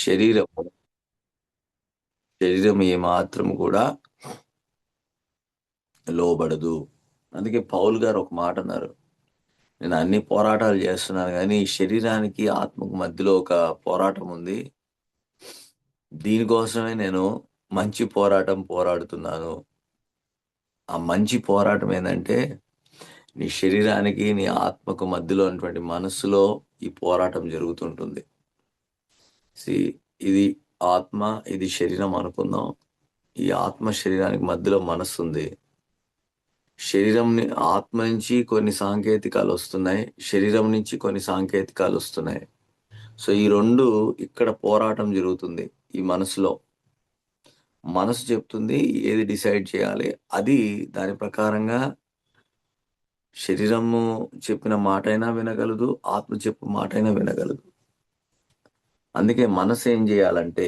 శరీరము శరీరం ఏమాత్రం కూడా లోబడదు. అందుకే పౌలు గారు ఒక మాట అన్నారు, నేను అన్ని పోరాటాలు చేస్తున్నాను కానీ ఈ శరీరానికి ఆత్మకు మధ్యలో ఒక పోరాటం ఉంది. దీనికోసమే నేను మంచి పోరాటం పోరాడుతున్నాను. ఆ మంచి పోరాటం ఏంటంటే నీ శరీరానికి నీ ఆత్మకు మధ్యలో ఉన్నటువంటి మనస్సులో ఈ పోరాటం జరుగుతుంటుంది. See, ఇది ఆత్మ, ఇది శరీరం అనుకుందాం. ఈ ఆత్మ శరీరానికి మధ్యలో మనస్సు ఉంది. ఆత్మ నుంచి కొన్ని సాంకేతికాలు వస్తున్నాయి, శరీరం నుంచి కొన్ని సాంకేతికాలు వస్తున్నాయి. సో ఈ రెండు ఇక్కడ పోరాటం జరుగుతుంది. ఈ మనసులో మనసు చెప్తుంది ఏది డిసైడ్ చేయాలి, అది దాని ప్రకారంగా శరీరము చెప్పిన మాట అయినా వినగలదు, ఆత్మ చెప్పు మాట అయినా వినగలదు. అందుకే మనసు ఏం చేయాలంటే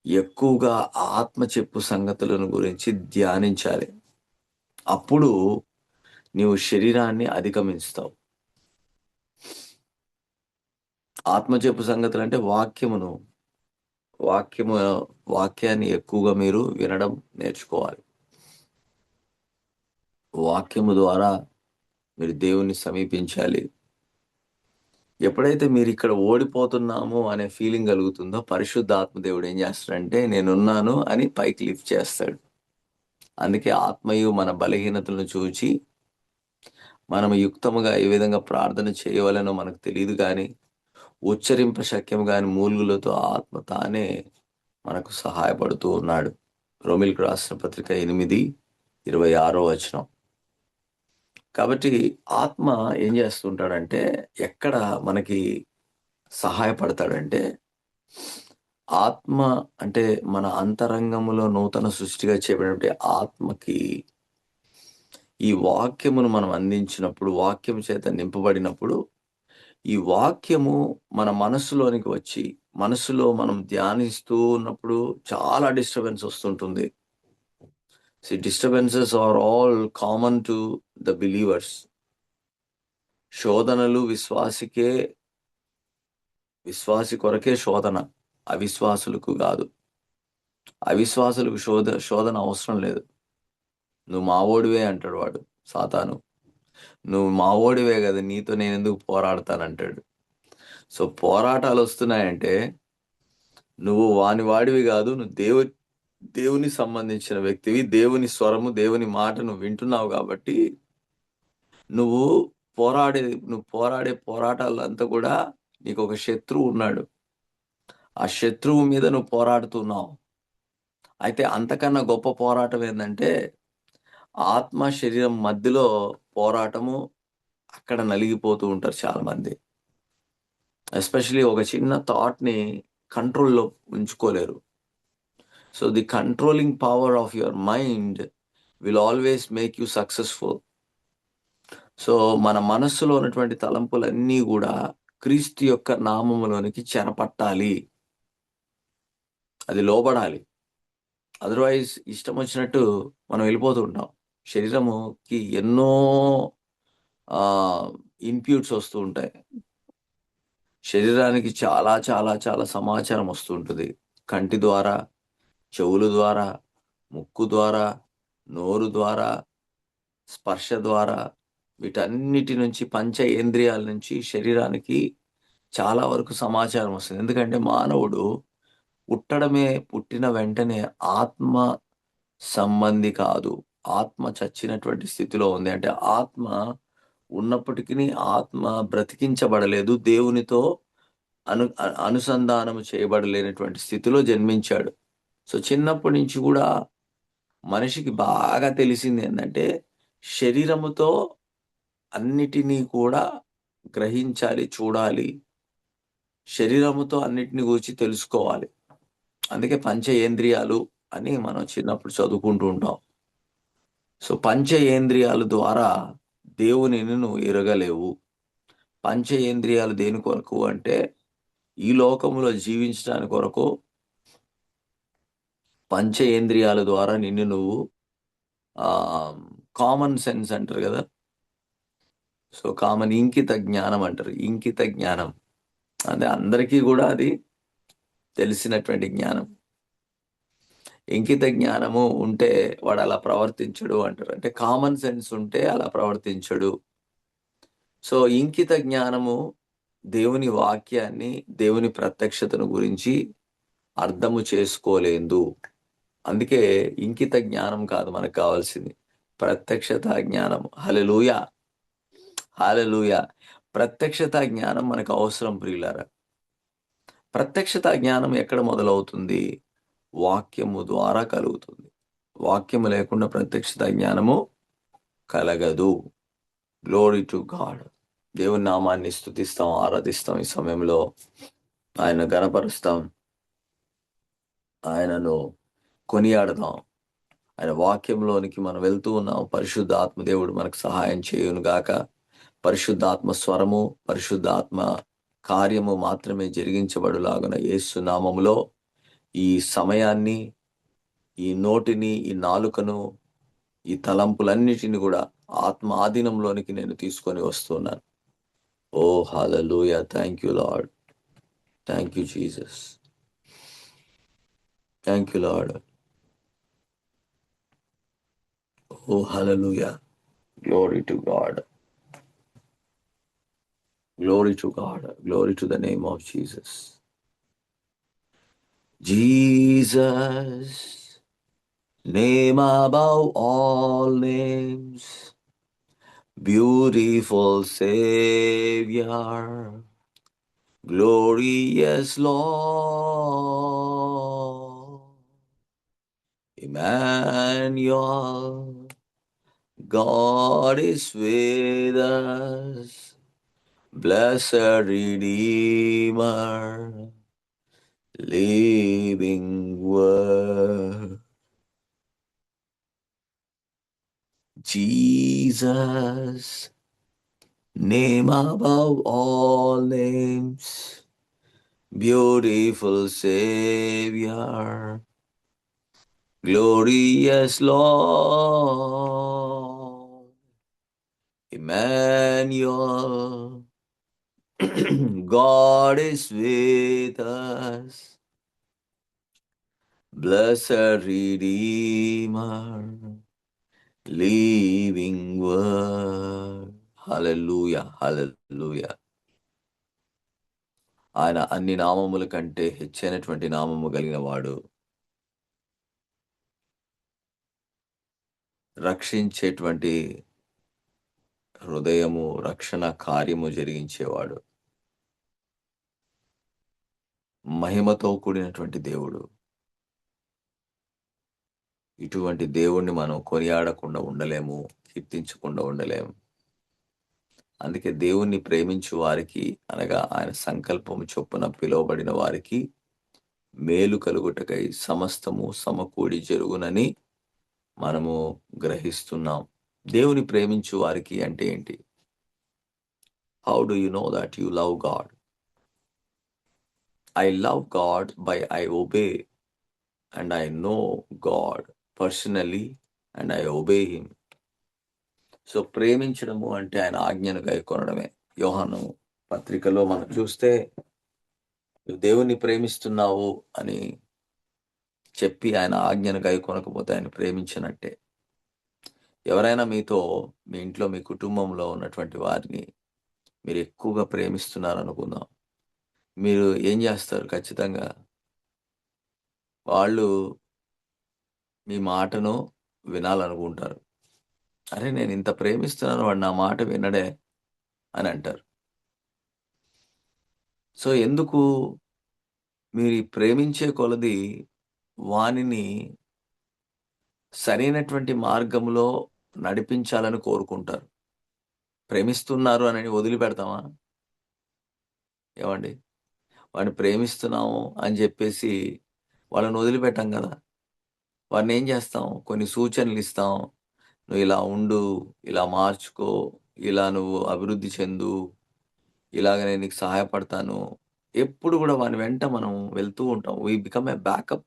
ఎక్కువగా ఆత్మ చెప్పు సంగతులను గురించి ధ్యానించాలి. అప్పుడు నీవు శరీరాన్ని అధిగమిస్తావు. ఆత్మ చెప్పు సంగతులు అంటే వాక్యాన్ని ఎక్కువగా మీరు వినడం నేర్చుకోవాలి. వాక్యము ద్వారా మీరు దేవుణ్ణి సమీపించాలి. ఎప్పుడైతే మీరు ఇక్కడ ఓడిపోతున్నాము అనే ఫీలింగ్ కలుగుతుందో పరిశుద్ధాత్మ దేవుడు ఏం చేస్తాడంటే నేనున్నాను అని పైకి లిఫ్ట్ చేస్తాడు. అందుకే ఆత్మయు మన బలహీనతలను చూచి మనం యుక్తముగా ఏ విధంగా ప్రార్థన చేయవలనో మనకు తెలియదు కానీ ఉచ్చరింప శక్యం కాని మూలుగులతో ఆత్మ తానే మనకు సహాయపడుతూ ఉన్నాడు. రోమిలకు రాసిన పత్రిక 8:26 కాబట్టి ఆత్మ ఏం చేస్తుంటాడంటే ఎక్కడ మనకి సహాయపడతాడంటే ఆత్మ అంటే మన అంతరంగములో నూతన సృష్టిగా చేయబడినటువంటి ఆత్మకి ఈ వాక్యమును మనం అందించినప్పుడు, వాక్యము చేత నింపబడినప్పుడు ఈ వాక్యము మన మనస్సులోనికి వచ్చి మనస్సులో మనం ధ్యానిస్తూ ఉన్నప్పుడు చాలా డిస్టర్బెన్స్ వస్తుంటుంది. Disturbances are all common to the believers. శోధనలు విశ్వాసి కొరకే శోధన, అవిశ్వాసులకు కాదు. అవిశ్వాసులకు శోధన అవసరం లేదు. నువ్వు మావోడివే అంటాడు వాడు, సాతాను. నువ్వు మావోడివే కదా, నీతో నేను ఎందుకు పోరాడతానంటాడు. సో పోరాటాలు వస్తున్నాయంటే నువ్వు వాడివి కాదు, నువ్వు దేవుని సంబంధించిన వ్యక్తివి. దేవుని స్వరము, దేవుని మాట నువ్వు వింటున్నావు కాబట్టి నువ్వు పోరాడే పోరాటాలంతా కూడా నీకు ఒక శత్రువు ఉన్నాడు. ఆ శత్రువు మీద నువ్వు పోరాడుతున్నావు. అయితే అంతకన్నా గొప్ప పోరాటం ఏంటంటే ఆత్మ శరీరం మధ్యలో పోరాటము. అక్కడ నలిగిపోతూ ఉంటారు చాలా మంది. ఎస్పెషలీ ఒక చిన్న థాట్ని కంట్రోల్లో ఉంచుకోలేరు. So the controlling power of your mind will always make you successful. So మన మనస్సులో ఉన్నటువంటి తలంపులన్నీ కూడా క్రీస్తు యొక్క నామములోనికి చెరపట్టాలి, అది లోబడాలి. అదర్వైజ్ ఇష్టం వచ్చినట్టు మనం వెళ్ళిపోతూ ఉంటాం. శరీరముకి ఎన్నో ఇన్పుట్స్ వస్తూ ఉంటాయి. శరీరానికి చాలా చాలా చాలా సమాచారం వస్తూ ఉంటుంది. కంటి ద్వారా, చెవుల ద్వారా, ముక్కు ద్వారా, నోరు ద్వారా, స్పర్శ ద్వారా, వీటన్నిటి నుంచి పంచేంద్రియాల నుంచి శరీరానికి చాలా వరకు సమాచారం వస్తుంది. ఎందుకంటే మానవుడు పుట్టిన వెంటనే ఆత్మ సంబంధి కాదు, ఆత్మ చచ్చినటువంటి స్థితిలో ఉంది. అంటే ఆత్మ ఉన్నప్పటికీ ఆత్మ బ్రతికించబడలేదు, దేవునితో అనుసంధానం చేయబడలేనటువంటి స్థితిలో జన్మించాడు. సో చిన్నప్పటి నుంచి కూడా మనిషికి బాగా తెలిసింది ఏంటంటే శరీరముతో అన్నిటినీ కూడా గ్రహించాలి, చూడాలి, శరీరముతో అన్నిటిని గురించి తెలుసుకోవాలి. అందుకే పంచేంద్రియాలు అని మనం చిన్నప్పుడు చదువుకుంటూ ఉంటాం. సో పంచేంద్రియాల ద్వారా దేవునిని నువ్వు ఎరగలేవు. పంచేంద్రియాలు దేని కొరకు అంటే ఈ లోకములో జీవించడానికి కొరకు పంచేంద్రియాల ద్వారా నిన్ను నువ్వు కామన్ సెన్స్ అంటారు కదా, సో ఇంకిత జ్ఞానం అంటారు. ఇంకిత జ్ఞానం అంటే అందరికీ కూడా అది తెలిసినటువంటి జ్ఞానం. ఇంకిత జ్ఞానము ఉంటే వాడు అలా ప్రవర్తించడు అంటారు. అంటే కామన్ సెన్స్ ఉంటే అలా ప్రవర్తించడు. సో ఇంకిత జ్ఞానము దేవుని వాక్యాన్ని, దేవుని ప్రత్యక్షతను గురించి అర్థము చేసుకోలేదు. అందుకే ఇంకిత జ్ఞానం కాదు మనకు కావాల్సింది, ప్రత్యక్షత జ్ఞానం. హల్లెలూయా, హల్లెలూయా. ప్రత్యక్షత జ్ఞానం మనకు అవసరం ప్రియులారా. ప్రత్యక్షత జ్ఞానం ఎక్కడ మొదలవుతుంది? వాక్యము ద్వారా కలుగుతుంది. వాక్యము లేకుండా ప్రత్యక్షత జ్ఞానము కలగదు. Glory to God. దేవుని నామాన్ని స్తుతిస్తాం, ఆరాధిస్తాం. ఈ సమయంలో ఆయన గణపరుస్తాం, ఆయనను కొనియాడదాం. ఆయన వాక్యంలోనికి మనం వెళ్తూ ఉన్నాం. పరిశుద్ధాత్మ దేవుడు మనకు సహాయం చేయును గాక. పరిశుద్ధాత్మ స్వరము, పరిశుద్ధాత్మ కార్యము మాత్రమే జరిగించబడులాగున యేసు నామములో ఈ సమయాన్ని, ఈ నోటిని, ఈ నాలుకను, ఈ తలంపులన్నిటిని కూడా ఆత్మ ఆధీనంలోనికి నేను తీసుకొని వస్తున్నాను. ఓ హల్లెలూయా. Thank you Lord. Thank you Jesus. Thank you Lord. ఓ హల్లెలూయా. Glory to God. Glory to God. Glory to the name of Jesus. Jesus, name above all names, beautiful Savior, glorious Lord, Emmanuel, God is with us, blessed Redeemer, living word. Jesus, name above all names, beautiful Savior, glorious Lord, Emmanuel, God is with us, blessed Redeemer, living word. Hallelujah, hallelujah. ఆయన అన్ని నామముల కంటే హెచ్చైనటువంటి నామము కలిగిన వాడు, రక్షించేటువంటి హృదయము, రక్షణ కార్యము జరిగించేవాడు, మహిమతో కూడినటువంటి దేవుడు. ఇటువంటి దేవుణ్ణి మనం కొనియాడకుండా ఉండలేము, కీర్తించకుండా ఉండలేము. అందుకే దేవుణ్ణి ప్రేమించు వారికి, అనగా ఆయన సంకల్పము చొప్పున పిలువబడిన వారికి మేలు కలుగుటకై సమస్తము సమకూడి జరుగునని మనము గ్రహిస్తున్నాం. దేవుని ప్రేమించు వారికి అంటే ఏంటి? How do you know that you love God? I love God by I obey, and I know God personally and I obey him. So ప్రేమించడము అంటే ఆయన ఆజ్ఞను గైకొనడమే. యోహాను పత్రికలో మనం చూస్తే, నువ్వు దేవుణ్ణి ప్రేమిస్తున్నావు అని చెప్పి ఆయన ఆజ్ఞను గైకొనకపోతే ఆయన ప్రేమించినట్టే. ఎవరైనా మీతో, మీ ఇంట్లో, మీ కుటుంబంలో ఉన్నటువంటి వారిని మీరు ఎక్కువగా ప్రేమిస్తున్నారు అనుకుందాం. మీరు ఏం చేస్తారు? ఖచ్చితంగా వాళ్ళు మీ మాటను వినాలనుకుంటారు. అరే, నేను ఇంత ప్రేమిస్తున్నాను, వాడు నా మాట వినడే అని అంటారు. సో ఎందుకు? మీరు ఈ ప్రేమించే కొలది వానిని సరైనటువంటి మార్గంలో నడిపించాలని కోరుకుంటారు. ప్రేమిస్తున్నారు అని వదిలిపెడతామా? ఏమండి? వాడిని ప్రేమిస్తున్నాము అని చెప్పేసి వాళ్ళని వదిలిపెట్టాం కదా. వారిని ఏం చేస్తాం? కొన్ని సూచనలు ఇస్తాం. నువ్వు ఇలా ఉండు, ఇలా మార్చుకో, ఇలా నువ్వు అభివృద్ధి చెందు, ఇలాగ నేను నీకు సహాయపడతాను. ఎప్పుడు కూడా వాని వెంట మనం వెళ్తూ ఉంటాం. We become a backup.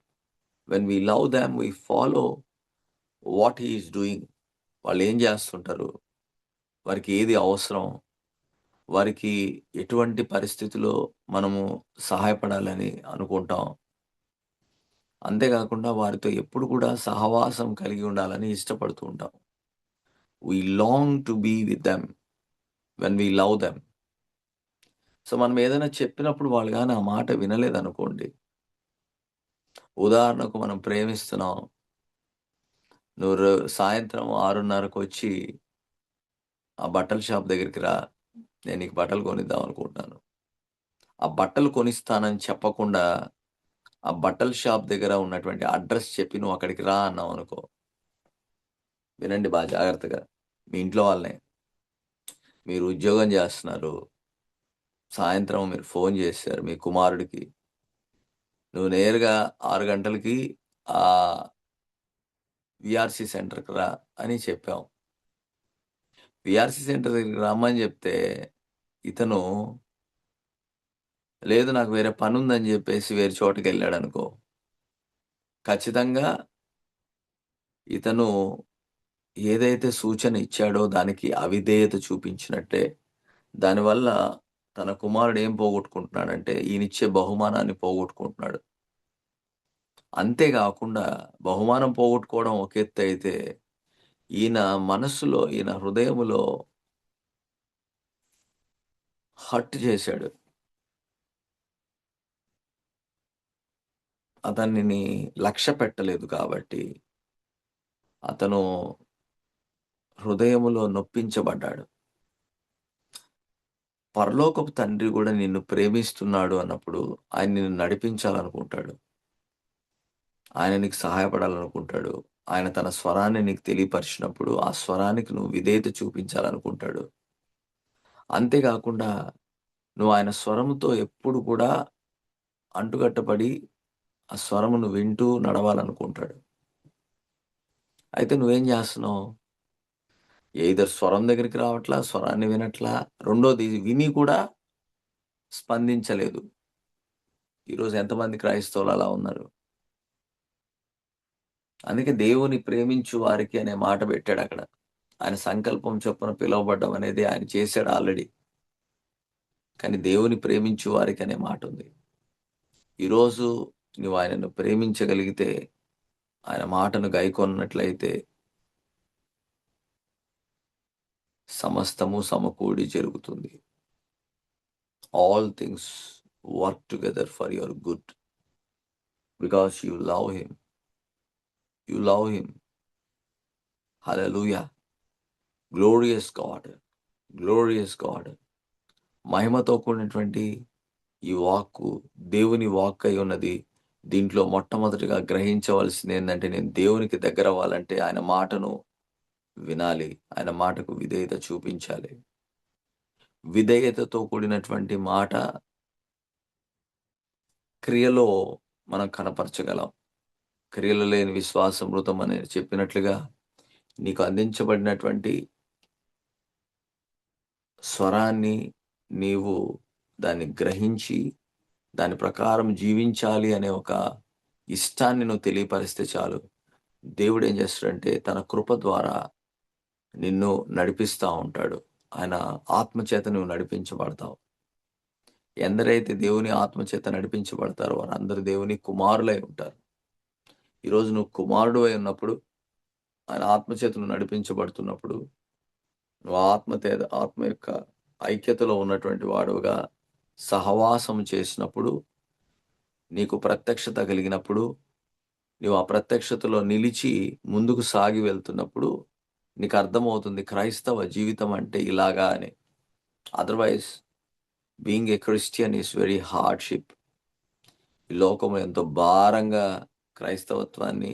When we love them, we follow what he is doing. వాళ్ళు ఏం చేస్తుంటారు, వారికి ఏది అవసరం, వారికి ఎటువంటి పరిస్థితిలో మనము సహాయపడాలని అనుకుంటాం. అంతేకాకుండా వారితో ఎప్పుడు కూడా సహవాసం కలిగి ఉండాలని ఇష్టపడుతూ ఉంటాం. We long to be with them when we love them. So, మనం ఏదైనా చెప్పినప్పుడు వాళ్ళు గాని ఆ మాట వినలేదనుకోండి. ఉదాహరణకు మనం ప్రేమిస్తున్నాం. నువ్వు సాయంత్రం 6:30కొచ్చి ఆ బట్టల షాప్ దగ్గరికి రా. నేను నీకు బట్టలు కొనిద్దాం అనుకుంటున్నాను. ఆ బట్టలు కొనిస్తానని చెప్పకుండా, ఆ బట్టల షాప్ దగ్గర ఉన్నటువంటి అడ్రెస్ చెప్పి నువ్వు అక్కడికి రా అన్నావనుకో. వినండి జాగ్రత్తగా. మీ ఇంట్లో వాళ్ళనే. మీరు ఉద్యోగం జేస్తున్నారు. సాయంత్రం మీరు ఫోను జేశారు మీ కుమారుడికి. నువ్వు నేరుగా 6 గంటలకి ఆహ్, వీఆర్‌సీ సెంటర్‌కి రా అని చెప్పాం. వీఆర్‌సీ సెంటర్ దగ్గరికి రమ్మని జెప్తే, ఇతను లేదు నాకు వేరే పనుందని జెప్పేసి వేరే చోటకెళ్ళాడనుకో. ఖచ్చితంగా ఇతను ఏదైతే సూచన ఇచ్చాడో దానికి అవిధేయత చూపించినట్టే. దానివల్ల తన కుమారుడు ఏం పోగొట్టుకుంటున్నాడంటే, ఈయనిచ్చే బహుమానాన్ని పోగొట్టుకుంటున్నాడు. అంతేగాకుండా బహుమానం పోగొట్టుకోవడం ఒక ఎత్తయితే, ఈయన మనస్సులో, ఈయన హృదయములో హర్ట్ చేశాడు. అతనిని లక్ష్య పెట్టలేదు కాబట్టి, అతను హృదయములో నొప్పించబడ్డాడు. పరలోకపు తండ్రి గూడా నిన్ను ప్రేమిస్తున్నాడు అన్నప్పుడు, ఆయన నిన్ను నడిపించాలనుకుంటాడు. ఆయన నీకు సహాయపడాలనుకుంటాడు. ఆయన తన స్వరాన్ని నీకు తెలియపరిచినప్పుడు, ఆ స్వరానికి నువ్వు విధేయత చూపించాలనుకుంటాడు. అంతేగాకుండా నువ్వు ఆయన స్వరముతో ఎప్పుడు కూడా అంటుకట్టబడి, ఆ స్వరమును వింటూ నడవాలనుకుంటాడు. అయితే నువ్వేం జేస్తున్నావు? ఎయిదర్ స్వరం దగ్గరికి రావట్లా, స్వరాన్ని వినట్లా, రెండోది విని కూడా స్పందించలేదు. ఈరోజు ఎంతమంది క్రైస్తవులు అలా ఉన్నారు? అందుకే దేవుని ప్రేమించు వారికి అనే మాట పెట్టాడక్కడ. ఆయన సంకల్పం చొప్పున పిలువబడ్డం అనేది ఆయన చేసాడు ఆల్రెడీ. కానీ దేవుని ప్రేమించు వారికి అనే మాటుంది. ఈరోజు నువ్వు ఆయనను ప్రేమించగలిగితే, ఆయన మాటను గైకొన్నట్లయితే సమస్తము సమకూడి జరుగుతుంది. All things work together for your good. Because you love him. You love him. Hallelujah! Glorious God. Glorious God. మహిమతో కూడినటువంటి ఈ వాక్కు దేవుని వాక్కై ఉన్నది. దీంట్లో మొట్టమొదటిగా గ్రహించవలసిందేందంటే, నేను దేవునికి దగ్గరవ్వాలంటే ఆయన మాటను వినాలి. ఆయన మాటకు విధేయత చూపించాలి. విధేయతతో కూడినటువంటి మాట క్రియలో మనం కనపరచగలం. క్రియలు లేని విశ్వాసం మృతం అని చెప్పినట్లుగా, నీకు అందించబడినటువంటి స్వరాన్ని నీవు దాన్ని గ్రహించి, దాని ప్రకారం జీవించాలి అనే ఒక ఇష్టాన్ని నువ్వు తెలియపరిస్తే చాలు. దేవుడేం చేస్తాడంటే, తన కృప ద్వారా నిన్ను నడిపిస్తా ఉంటాడు. ఆయన ఆత్మ చేత నువ్వు నడిపించబడతావు. ఎందరైతే దేవుని ఆత్మ చేత నడిపించబడతారో వారందరూ దేవుని కుమారులై ఉంటారు. ఈరోజు నువ్వు కుమారుడివై ఉన్నప్పుడు, ఆయన ఆత్మ చేత నువ్వు నడిపించబడుతున్నప్పుడు, నువ్వు ఆత్మ యొక్క ఐక్యతలో ఉన్నటువంటి వాడువగా సహవాసం చేసినప్పుడు, నీకు ప్రత్యక్షత కలిగినప్పుడు, నీవు ఆ ప్రత్యక్షతలో నిలిచి ముందుకు సాగి వెళ్తున్నప్పుడు, నీకు అర్థమవుతుంది క్రైస్తవ జీవితం అంటే ఇలాగా అని. Otherwise being a Christian is very hardship. ఈ లోకంలో ఎంతో భారంగా క్రైస్తవత్వాన్ని,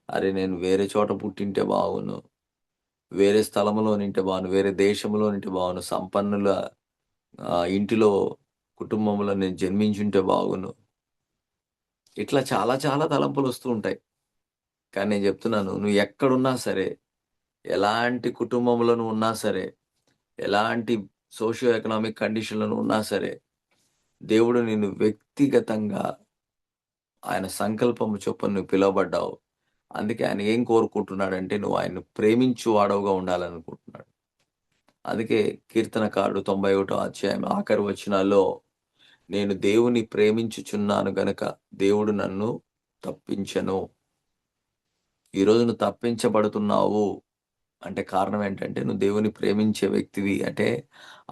అరే! నేను వేరే చోట పుట్టింటే బాగున్ను. వేరే స్థలంలో నింటే బాగుండు. వేరే దేశంలో నింటే బాగుండు. సంపన్నుల ఇంటిలో, కుటుంబంలో నేను జన్మించుంటే బాగున్ను. ఇట్లా చాలా చాలా తలంపులొస్తూ ఉంటాయి. కానీ నేను జెప్తున్నాను, నువ్వు ఎక్కడున్నా సరే, ఎలాంటి కుటుంబంలో నువ్వున్నా సరే, ఎలాంటి సోషియో ఎకనామిక్ కండిషన్‌లో నువ్వున్నా సరే, దేవుడు నిన్ను వ్యక్తిగతంగా ఆయన సంకల్పము చొప్పున నువ్వు పిలువబడ్డావు. అందుకే ఆయన ఏం కోరుకుంటున్నాడంటే, నువ్వు ఆయన్ను ప్రేమించు వాడవుగా ఉండాలనుకుంటున్నాడు. అందుకే కీర్తనకారుడు 91వ అధ్యాయం ఆఖరి వచనాల్లో, నేను దేవుని ప్రేమించుచున్నాను గనక దేవుడు నన్ను తప్పించెను. ఈరోజు నువ్వు తప్పించబడుతున్నావు అంటే కారణం ఏంటంటే, నువ్వు దేవుని ప్రేమించే వ్యక్తివి. అంటే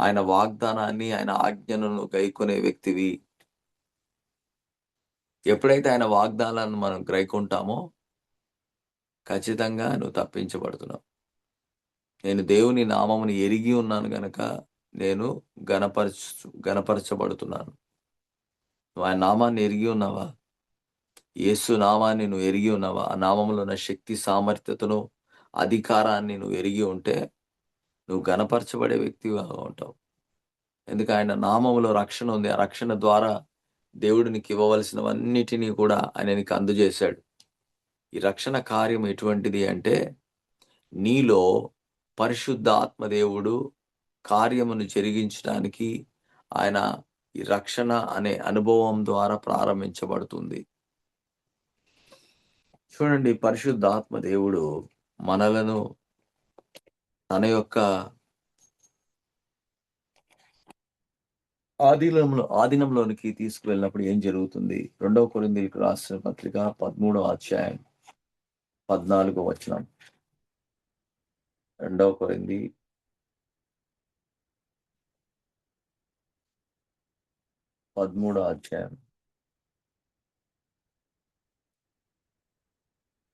ఆయన వాగ్దానాన్ని, ఆయన ఆజ్ఞలను గైకొనే వ్యక్తివి. ఎప్పుడైతే ఆయన వాగ్దానాలను మనం గైకుంటామో ఖచ్చితంగా నువ్వు తప్పించబడుతున్నావు. నేను దేవుని నామమును ఎరిగి ఉన్నాను గనక నేను గనపరచబడుతున్నాను. నువ్వు ఆయన నామాన్ని ఎరిగి ఉన్నావా? యేసు నామాన్ని నువ్వు ఎరిగి ఉన్నావా? ఆ నామములో ఉన్న శక్తి, సామర్థ్యతను, అధికారాన్ని నువ్వు ఎరిగి ఉంటే నువ్వు గనపరచబడే వ్యక్తిగా ఉంటావు. ఎందుకు ఆయన నామములో రక్షణ ఉంది. ఆ రక్షణ ద్వారా దేవుడు నీకు ఇవ్వవలసినవన్నిటిని కూడా ఆయన నీకు అందజేశాడు. ఈ రక్షణ కార్యం ఎటువంటిది అంటే, నీలో పరిశుద్ధాత్మ దేవుడు కార్యమును జరిగించడానికి ఆయన ఈ రక్షణ అనే అనుభవం ద్వారా ప్రారంభించబడుతుంది. చూడండి, పరిశుద్ధాత్మ దేవుడు మనలను తన యొక్క ఆధీనంలోనికి తీసుకువెళ్ళినప్పుడు ఏం జరుగుతుంది? 2 కొరింథీయులకు రాసిన పత్రిక 13వ అధ్యాయం 14వ వచనం. 2 కొరింథీ 13వ అధ్యాయం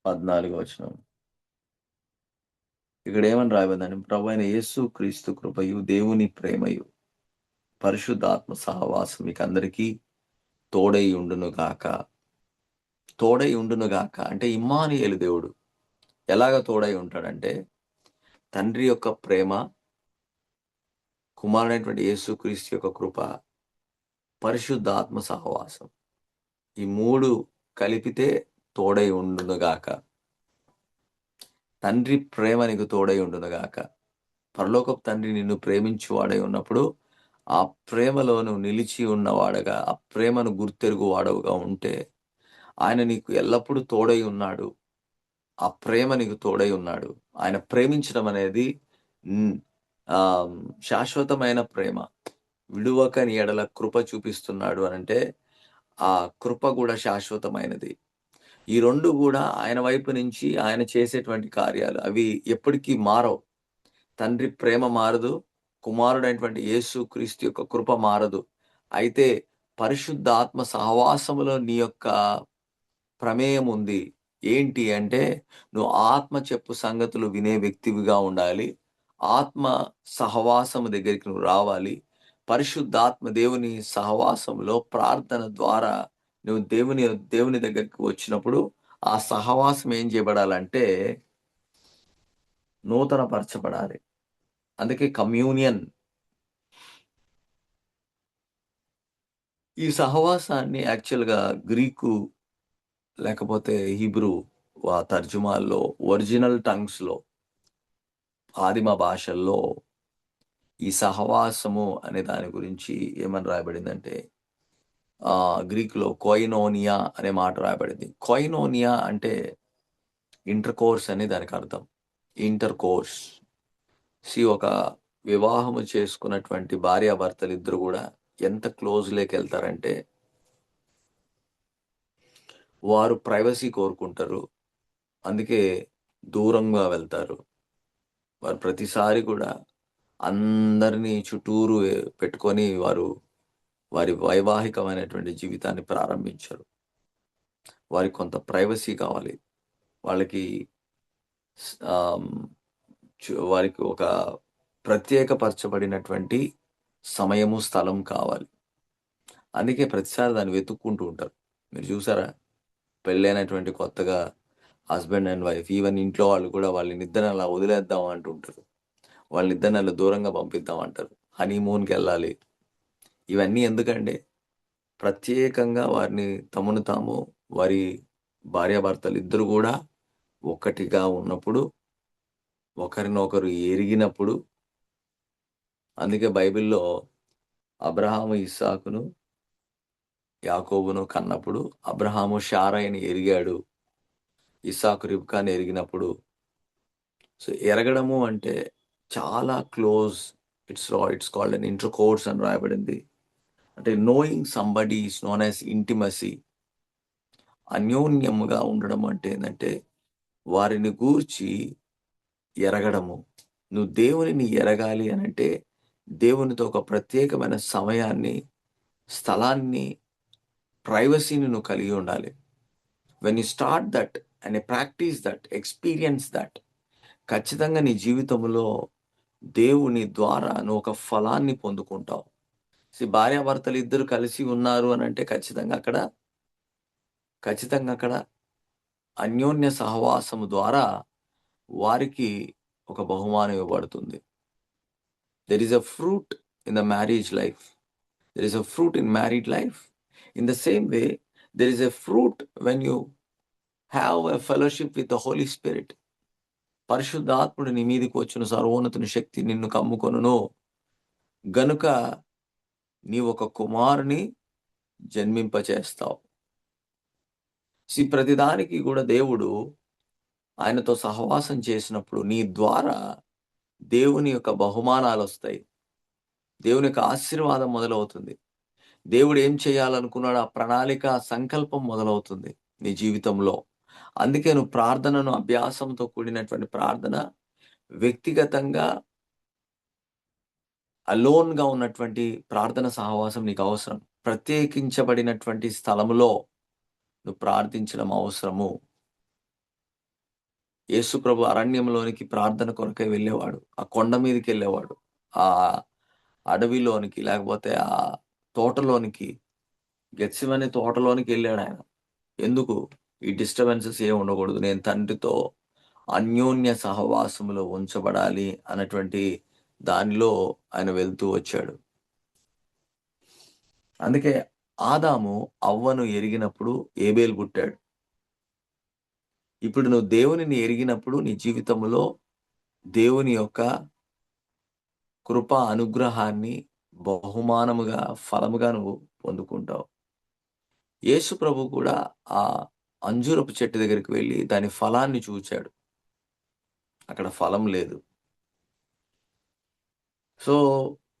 14వ వచనం. ఇక్కడ ఏమని రాయబడిందంటే, ప్రభువైన యేసు క్రీస్తు కృపయు, దేవుని ప్రేమయు, పరిశుద్ధాత్మ సహవాసం మీకందరికీ తోడై ఉండును గాక. తోడై ఉండును గాక అంటే ఇమ్మానుయేలు దేవుడు ఎలాగ తోడై ఉంటాడంటే, తండ్రి యొక్క ప్రేమ, కుమారుడైనటువంటి యేసుక్రీస్తు యొక్క కృప, పరిశుద్ధాత్మ సహవాసం, ఈ 3 కలిపితే తోడై ఉండును గాక. తండ్రి ప్రేమ నీకు తోడై ఉండును గాక. పరలోకపు తండ్రి నిన్ను ప్రేమించువాడై ఉన్నప్పుడు, ఆ ప్రేమలో నువ్వు నిలిచి ఉన్నవాడగా, ఆ ప్రేమను గుర్తెరుగువాడవుగా ఉంటే, ఆయన నీకు ఎల్లప్పుడూ తోడై ఉన్నాడు. ఆ ప్రేమ నీకు తోడై ఉన్నాడు. ఆయన ప్రేమించడం అనేది శాశ్వతమైన ప్రేమ. విడువక నీ ఎడల కృప చూపిస్తున్నాడు అనంటే, ఆ కృప కూడా శాశ్వతమైనది. ఈ 2 కూడా ఆయన వైపు నుంచి ఆయన చేసేటువంటి కార్యాలు. అవి ఎప్పటికీ మారవు. తండ్రి ప్రేమ మారదు. కుమారుడైనటువంటి యేసుక్రీస్తు యొక్క కృప మారదు. అయితే పరిశుద్ధాత్మ సహవాసములో నీ యొక్క ప్రమేయం ఉంది. ఏంటి అంటే, నువ్వు ఆత్మ చెప్పు సంగతులు వినే వ్యక్తివిగా ఉండాలి. ఆత్మ సహవాసము దగ్గరికి నువ్వు రావాలి. పరిశుద్ధాత్మ దేవుని సహవాసంలో ప్రార్థన ద్వారా నువ్వు దేవుని దగ్గరికి వచ్చినప్పుడు, ఆ సహవాసం ఏం చేయబడాలంటే నూతనపరచబడాలి. అందుకే కమ్యూనియన్. ఈ సహవాసాన్ని యాక్చువల్‌గా గ్రీకు లేకపోతే హీబ్రూ తర్జుమాల్లో, ఒరిజినల్ టంగ్స్‌లో, ఆదిమ భాషల్లో ఈ సహవాసము అనే దాని గురించి ఏమని రాయబడిందంటే, గ్రీకులో కొయినోనియా అనే మాట రాయబడింది. కొయినోనియా అంటే ఇంటర్‌కోర్స్ అని దానికి అర్థం. ఇంటర్‌కోర్స్. ఒక వివాహము చేసుకున్నటువంటి భార్యాభర్తలిద్దరూ గూడా ఎంత క్లోజ్‌లోకెళ్తారంటే, వారు ప్రైవసీ కోరుకుంటారు. అందుకే దూరంగా వెళ్తారు. వారు ప్రతిసారి కూడా అందరినీ చుట్టూరు పెట్టుకొని వారి వైవాహికమైనటువంటి జీవితాన్ని ప్రారంభించరు. వారికి కొంత ప్రైవసీ కావాలి. వాళ్ళకి వారికి ఒక ప్రత్యేకపరచబడినటువంటి సమయము, స్థలం కావాలి. అందుకే ప్రతిసారి దాన్ని వెతుక్కుంటూ ఉంటారు. మీరు చూసారా? పెళ్ళైనటువంటి కొత్తగా హస్బెండ్ అండ్ వైఫ్, ఈవెన్ ఇంట్లో వాళ్ళు కూడా వాళ్ళనిద్దరిని అలా వదిలేద్దాం అంటుంటారు. వాళ్ళనిద్దరిని అలా దూరంగా పంపిద్దాం అంటారు. హనీమూన్‌కెళ్ళాలి. ఇవన్నీ ఎందుకండి? ప్రత్యేకంగా వారిని తమను తాము, వారి భార్యాభర్తలిద్దరూ గూడా ఒక్కటిగా ఉన్నప్పుడు, ఒకరినొకరు ఎరిగినప్పుడు. అందుకే బైబిల్‌లో అబ్రహాము ఇస్సాకును, యాకోబును కన్నప్పుడు, అబ్రహాము శారయిని ఎరిగాడు. ఇస్సాకు రిబ్కాని ఎరిగినప్పుడు. ఎరగడము అంటే చాలా close. It's called an intercourse అని రాయబడింది. అంటే knowing somebody is known as intimacy. అన్యోన్యముగా ఉండడం అంటే ఏంటంటే వారిని గూర్చి ఎరగడము. నువ్వు దేవునిని ఎరగాలి అనంటే దేవునితో ఒక ప్రత్యేకమైన సమయాన్ని, స్థలాన్ని, ప్రైవసీని నువ్వు కలిగి ఉండాలి. When you start that and practice that, experience that, ఖచ్చితంగా నీ జీవితంలో దేవుని ద్వారా నువ్వు ఒక ఫలాన్ని పొందుకుంటావు. భార్యాభర్తలు ఇద్దరు కలిసి ఉన్నారు అని అంటే ఖచ్చితంగా అక్కడ అన్యోన్య సహవాసము ద్వారా వారికి ఒక బహుమానం ఇవ్వబడుతుంది. There is a fruit in the marriage life. There is a fruit in married life. In the same way there is a fruit when you have a fellowship with the Holy Spirit. పరిశుద్ధాత్ముడు నీ మీదకి వచ్చిన సర్వోన్నతుని శక్తి నిన్ను కమ్ముకొనును గనుక నీవు ఒక కుమారుని జన్మింపచేస్తావు. ప్రతిదానికి కూడా దేవుడు ఆయనతో సహవాసం చేసినప్పుడు నీ ద్వారా దేవుని యొక్క బహుమానాలు వస్తాయి. దేవుని యొక్క ఆశీర్వాదం మొదలవుతుంది. దేవుడు ఏం చేయాలనుకున్నాడు, ఆ ప్రణాళిక, సంకల్పం మొదలవుతుంది నీ జీవితంలో. అందుకే నువ్వు ప్రార్థనను, అభ్యాసంతో కూడినటువంటి ప్రార్థన, వ్యక్తిగతంగా అలోన్గా ఉన్నటువంటి ప్రార్థన సహవాసం నీకు అవసరం. ప్రత్యేకించబడినటువంటి స్థలములో నువ్వు ప్రార్థించడం అవసరము. యేసు ప్రభు అరణ్యంలోనికి ప్రార్థన కొరకై వెళ్ళేవాడు. ఆ కొండ మీదకి వెళ్ళేవాడు. ఆ అడవిలోనికి, లేకపోతే ఆ తోటలోనికి, గెత్సెమనే తోటలోనికి వెళ్ళాడు ఆయన. ఎందుకు? ఈ డిస్టర్బెన్సెస్ ఏమి ఉండకూడదు, నేను తండ్రితో అన్యోన్య సహవాసములో ఉంచబడాలి అన్నటువంటి దానిలో ఆయన వెళ్తూ వచ్చాడు. అందుకే ఆదాము అవ్వను ఎరిగినప్పుడు ఏబేలు పుట్టాడు. ఇప్పుడు నువ్వు దేవునిని ఎరిగినప్పుడు నీ జీవితంలో దేవుని యొక్క కృప, అనుగ్రహాన్ని బహుమానముగా, ఫలముగా నువ్వు పొందుకుంటావు. యేసు ప్రభు కూడా ఆ అంజూరపు చెట్టు దగ్గరికి వెళ్ళి దాని ఫలాన్ని చూచాడు. అక్కడ ఫలం లేదు. సో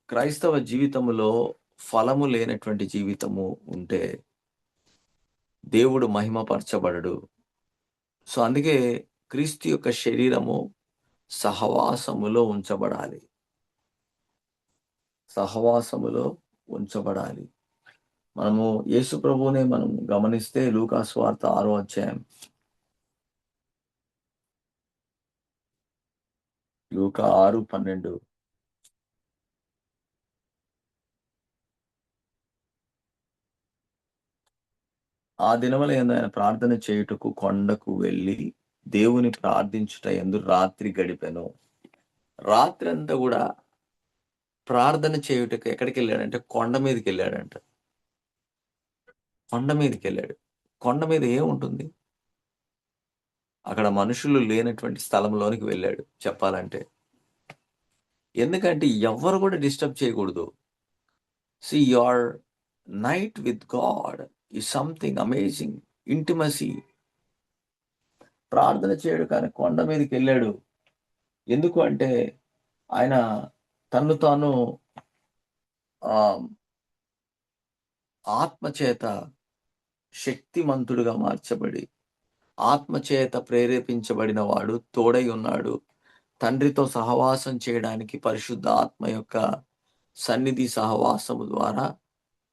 క్రైస్తవ జీవితంలో ఫలము లేనటువంటి జీవితము ఉంటే దేవుడు మహిమపరచబడడు. సో అందుకే క్రీస్తు యొక్క శరీరము సహవాసములో ఉంచబడాలి. సహవాసములో ఉంచబడాలి. మనము యేసు ప్రభువునే మనం గమనిస్తే లూకా సువార్త 6వ అధ్యాయం, లూకా 6:12. ఆ దినముల యందు ఆయన ప్రార్థన చేయుటకు కొండకు వెళ్ళి దేవుని ప్రార్థించుట యందు రాత్రి గడిపెను. రాత్రి అంతా కూడా ప్రార్థన చేయుటకు ఎక్కడికి వెళ్ళాడంటే కొండ మీదకి వెళ్ళాడంట. కొండ మీదకి వెళ్ళాడు. కొండ మీద ఏముంటుంది? అక్కడ మనుషులు లేనటువంటి స్థలంలోనికి వెళ్ళాడు చెప్పాలంటే. ఎందుకంటే ఎవ్వరు కూడా డిస్టర్బ్ చేయకూడదు. Your night with God is something amazing. Intimacy. ప్రార్థన చేయడు కానీ కొండ మీదకి వెళ్ళాడు. ఎందుకు అంటే ఆయన తన్ను తాను ఆత్మచేత శక్తిమంతుడుగా మార్చబడి, ఆత్మచేత ప్రేరేపించబడిన వాడు తోడై ఉన్నాడు. తండ్రితో సహవాసం చేయడానికి పరిశుద్ధ ఆత్మ యొక్క సన్నిధి సహవాసము ద్వారా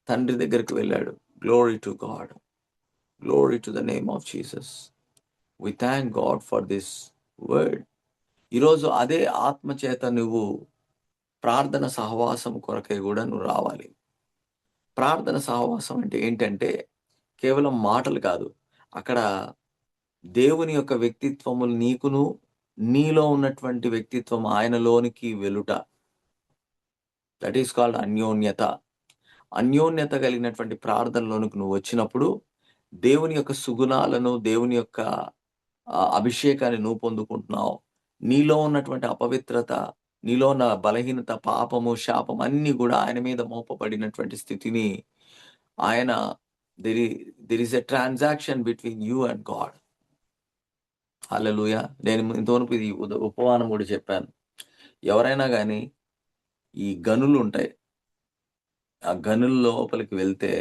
తండ్రి దగ్గరికి వెళ్ళాడు. Glory to God. Glory to the name of Jesus. We thank God for this word. ఈరోజు అదే ఆత్మచేత నువ్వు ప్రార్థన సహవాసం కొరకై కూడా నువ్వు రావాలి. ప్రార్థన సహవాసం అంటే ఏంటంటే కేవలం మాటలు కాదు. అక్కడ దేవుని యొక్క వ్యక్తిత్వము నీకును, నీలో ఉన్నటువంటి వ్యక్తిత్వం ఆయనలోనికి వెలుట. దట్ ఈస్ కాల్డ్ అన్యోన్యత. అన్యోన్యత కలిగినటువంటి ప్రార్థనలోనికి నువ్వు వచ్చినప్పుడు దేవుని యొక్క సుగుణాలను, దేవుని యొక్క అభిషేకాన్ని నువ్వు పొందుకుంటున్నావు. నీలో ఉన్నటువంటి అపవిత్రత, నీలో ఉన్న బలహీనత, పాపము, శాపం అన్నీ కూడా ఆయన మీద మోపబడినటువంటి స్థితిని ఆయన there is a transaction between you and God. హల్లెలూయా. నేను ఇంతవరకు ఇది ఉపమానం కూడా చెప్పాను. ఎవరైనా కానీ ఈ గనులు ఉంటాయి. ఆ గనుల లోపలికి వెళ్తే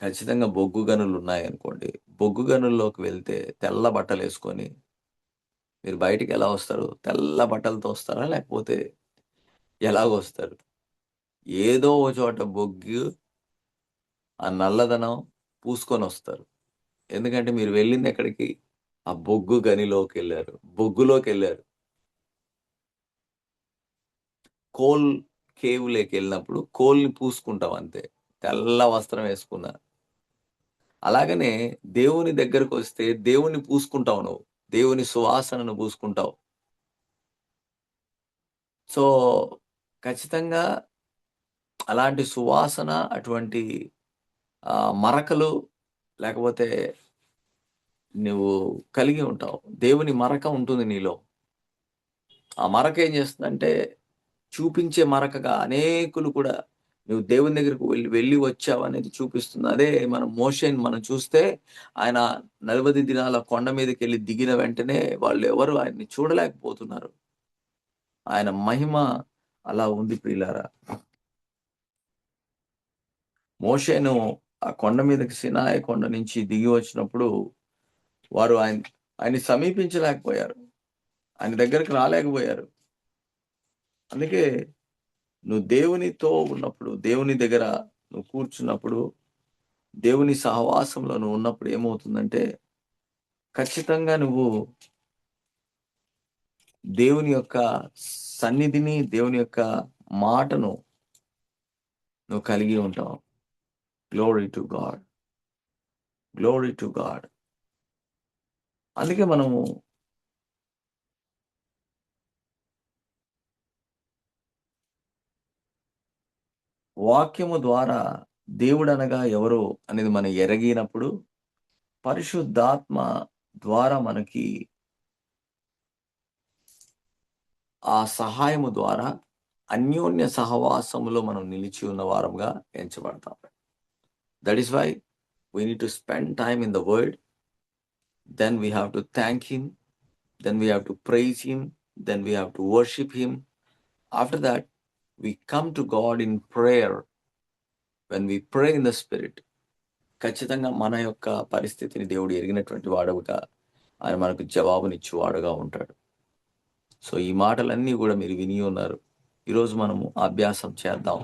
ఖచ్చితంగా బొగ్గు గనులు ఉన్నాయనుకోండి. బొగ్గు గనుల్లోకి వెళ్తే తెల్ల బట్టలేసుకొని మీరు బయటికి ఎలా వస్తారు? తెల్ల బట్టలతో వస్తారా? లేకపోతే ఎలాగొస్తారు? ఏదో ఒక చోట బొగ్గు, ఆ నల్లదనం పూసుకొనొస్తారు. ఎందుకంటే మీరు వెళ్ళిందెక్కడికి? ఆ బొగ్గు గనిలోకెళ్లారు. బొగ్గులోకెళ్లారు. కోల్ కేవ్‌లోకెళ్ళినప్పుడు కోల్‌ని పూసుకుంటాం అంతే. తెల్ల వస్త్రం వేసుకున్నా. అలాగనే దేవుని దగ్గరకొస్తే దేవుడిని పూసుకుంటావు నువ్వు. దేవుని సువాసనను పూసుకుంటావు. సో, ఖచ్చితంగా అలాంటి సువాసన, అటువంటి మరకలు లేకపోతే నువ్వు కలిగి ఉంటావు. దేవుని మరక ఉంటుంది నీలో. ఆ మరక ఏం చేస్తుందంటే, చూపించే మరకగా అనేకులు కూడా నువ్వు దేవుని దగ్గరికి వెళ్లి వచ్చావనేది చూపిస్తుంది. అదే మనం మోషేని మనం చూస్తే ఆయన 40 దినాల కొండ మీదకెళ్ళి దిగిన వెంటనే వాళ్ళెవరు ఆయన్ని చూడలేకపోతున్నారు. ఆయన మహిమ అలా ఉంది ప్రియులారా. మోషేను ఆ కొండ మీదకి సినాయి కొండ నుంచి దిగి వచ్చినప్పుడు వారు ఆయన్ని సమీపించలేకపోయారు. ఆయన దగ్గరికి రాలేకపోయారు. అందుకే నువ్వు దేవునితో ఉన్నప్పుడు, దేవుని దగ్గర నువ్వు కూర్చున్నప్పుడు, దేవుని సహవాసంలో నువ్వు ఉన్నప్పుడు ఏమవుతుందంటే, ఖచ్చితంగా నువ్వు దేవుని యొక్క సన్నిధిని, దేవుని యొక్క మాటను నువ్వు కలిగి ఉంటావు. Glory to God. Glory to God. అందుకే మనము వాక్యము ద్వారా దేవుడనగా ఎవరో అనేది మనం ఎరగినప్పుడు, పరిశుద్ధాత్మ ద్వారా మనకి ఆ సహాయము ద్వారా అన్యోన్య సహవాసములో మనం నిలిచి ఉన్న వారంగా ఎంచబడతాం. That is why we need to spend time in the word, then we have to thank him, then we have to praise him, then we have to worship him. After that, we come to God in prayer. When we pray in the spirit, ఖచ్చితంగా మన యొక్క పరిస్థితిని దేవుడు ఎరిగినటువంటి వాడుగా ఆయన మనకు జవాబునిచ్చేవాడుగా ఉంటాడు. సో ఈ మాటలన్నీ కూడా మీరు విని ఉన్నారు. ఈరోజు మనము అభ్యాసం చేద్దాం.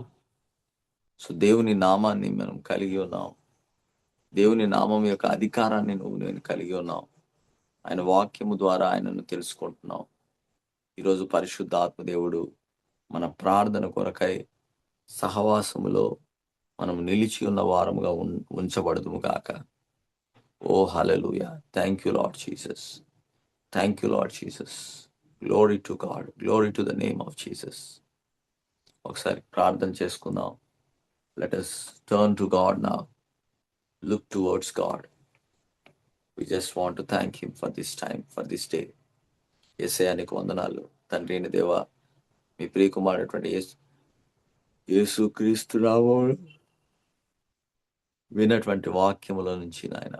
సో దేవుని నామాన్ని మనం కలిగి ఉన్నాం. దేవుని నామం యొక్క అధికారాన్ని నేను కలిగి ఉన్నాం. ఆయన వాక్యము ద్వారా ఆయనను తెలుసుకుంటున్నాం. ఈరోజు పరిశుద్ధాత్మ దేవుడు మన ప్రార్థన కొరకై సహవాసములో మనం నిలిచి ఉన్న వారముగా ఉంచబడుదుము గాక. ఓ హల్లెలూయా. Thank you Lord Jesus. Thank you Lord Jesus. Glory to God. Glory to the name of Jesus. ఒకసారి ప్రార్థన చేసుకుందాం. Let us turn to God now. Look towards God. We just want to thank him for this time, for this day. యేసయ్యా నీకు వందనాలు. తండ్రి అయిన దేవా, మీ ప్రియకుమారుడైనటువంటి యేసుక్రీస్తు నామములో విన్నటువంటి వాక్యములో నుంచి నాయన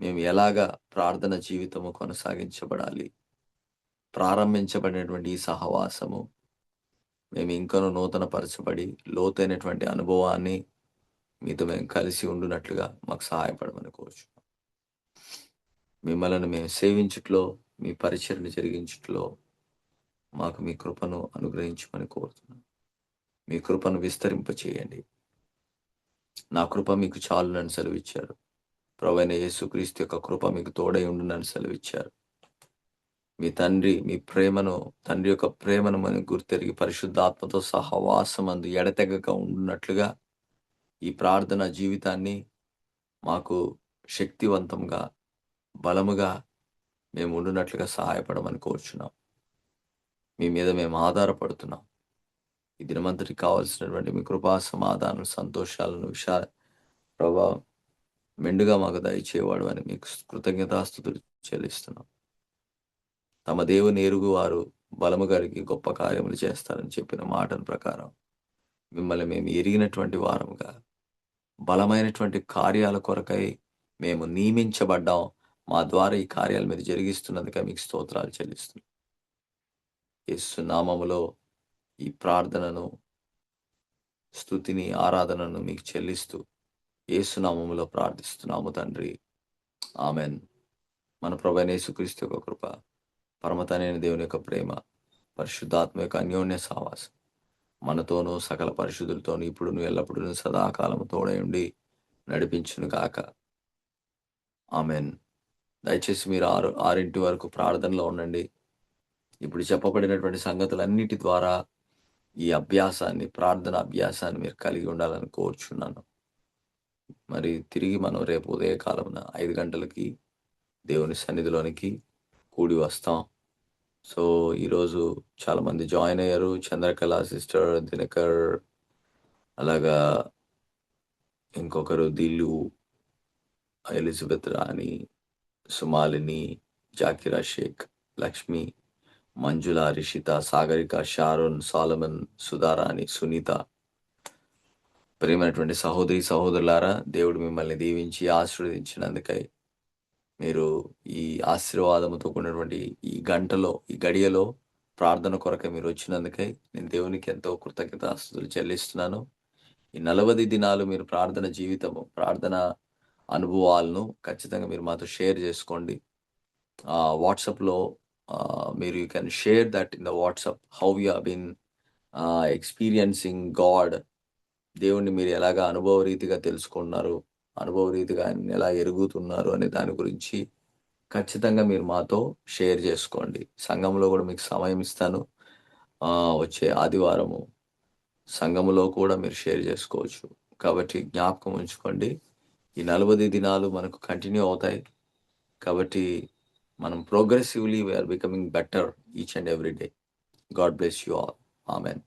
మేము ఎలాగా ప్రార్థన జీవితము కొనసాగించబడాలి, ప్రారంభించబడినటువంటి ఈ సహవాసము మేము ఇంకనూ నూతన పరచబడి లోతైనటువంటి అనుభవాన్ని మీతో మేము కలిసి ఉండునట్లుగా మాకు సహాయపడమని కోరుచు. మిమ్మల్ని మేము సేవించుట్లో, మీ పరిచర్ని జరిగించుట్లో మాకు మీ కృపను అనుగ్రహించమని కోరుతున్నాం. మీ కృపను విస్తరింపచేయండి. నా కృప మీకు చాలునని సెలవిచ్చారు. ప్రభువైన యేసుక్రీస్తు యొక్క కృప మీకు తోడై ఉండునని సెలవిచ్చారు. మీ తండ్రి యొక్క ప్రేమను మనం గుర్తెరిగి పరిశుద్ధాత్మతో సహవాసమందు ఎడతెగక ఉండునట్లుగా ఈ ప్రార్థన జీవితాన్ని మాకు శక్తివంతంగా, బలముగా మేము ఉండునట్లుగా సహాయపడమని కోరుచున్నాం. మీ మీద మేము ఆధారపడుతున్నాం. ఈ దినమంతటికి కావాల్సినటువంటి మీ కృపా సమాధానం, సంతోషాలను ప్రభా మెండుగా మాకు దయచేవాడు అని మీకు కృతజ్ఞతాస్తుతులు చెల్లిస్తున్నాం. తమ దేవుని ఎరుగు వారు బలము కలిగి గొప్ప కార్యములు చేస్తారని చెప్పిన మాటల ప్రకారం మిమ్మల్ని మేము ఎరిగినటువంటి వారముగా, బలమైనటువంటి కార్యాల కొరకై మేము నియమించబడ్డాం. మా ద్వారా ఈ కార్యాలు మీరు జరిగిస్తున్నందుకే మీకు స్తోత్రాలు చెల్లిస్తున్నాం. యేసు నామములో ఈ ప్రార్థనను, స్తుతిని, ఆరాధనను మీకు చెల్లిస్తూ యేసు నామములో ప్రార్థిస్తున్నాము తండ్రి. ఆమెన్. మన ప్రభువైన యేసుక్రీస్తు యొక్క కృప, పరమతండ్రి దేవుని యొక్క ప్రేమ, పరిశుద్ధాత్మ యొక్క అన్యోన్య సహవాసం మనతోనూ సకల పరిశుద్ధులతోనూ ఇప్పుడును ఎల్లప్పుడూ సదాకాలము తోడై ఉండి నడిపించును గాక. ఆమెన్. దయచేసి మీరు 6 వరకు ప్రార్థనలో ఉండండి. ఇప్పుడు చెప్పబడినటువంటి సంగతులన్నిటి ద్వారా ఈ అభ్యాసాన్ని, ప్రార్థన అభ్యాసాన్ని మీరు కలిగి ఉండాలని కోరుచున్నాను. మరి తిరిగి మనం రేపు ఉదయకాలమున 5 గంటలకి దేవుని సన్నిధిలోనికి కూడి వస్తాం. సో ఈరోజు చాలామంది జాయిన్ అయ్యారు. చంద్రకళ సిస్టర్, దినకర్, అలాగా ఇంకొకరు దిల్లు, ఎలిజబెత్ రాణి, సుమాలిని, జాకిరా షేక్, లక్ష్మి, మంజుల, రిషిత, సాగరిక, షారోన్, సాలమన్, సుధారాణి, సునీత, ప్రియమైనటువంటి సహోదరి సహోదరులారా, దేవుడు మిమ్మల్ని దీవించి ఆశీర్వదించినందుకై, మీరు ఈ ఆశీర్వాదముతో కూడినటువంటి ఈ గంటలో, ఈ గడియలో ప్రార్థన కొరకై మీరు వచ్చినందుకై నేను దేవునికి ఎంతో కృతజ్ఞతాస్తుతులు చెల్లిస్తున్నాను. ఈ 40 దినాలు మీరు ప్రార్థన జీవితము, ప్రార్థన అనుభవాలను ఖచ్చితంగా మీరు మాతో షేర్ చేసుకోండి. వాట్సాప్లో మీరు you can share that in the WhatsApp how you have been experiencing God. దేవుణ్ణి మీరు ఎలాగా అనుభవ రీతిగా తెలుసుకున్నారు, అనుభవ రీతిగా ఆయన ఎలా ఎరుగుతున్నారు అనే దాని గురించి ఖచ్చితంగా మీరు మాతో షేర్ చేసుకోండి. సంఘంలో కూడా మీకు సమయం ఇస్తాను. వచ్చే ఆదివారము సంఘములో కూడా మీరు షేర్ చేసుకోవచ్చు. కాబట్టి జ్ఞాపకం ఉంచుకోండి, ఈ 40 దినాలు మనకు కంటిన్యూ అవుతాయి. కాబట్టి మనం progressively we are becoming better each and every day. God bless you all. Amen.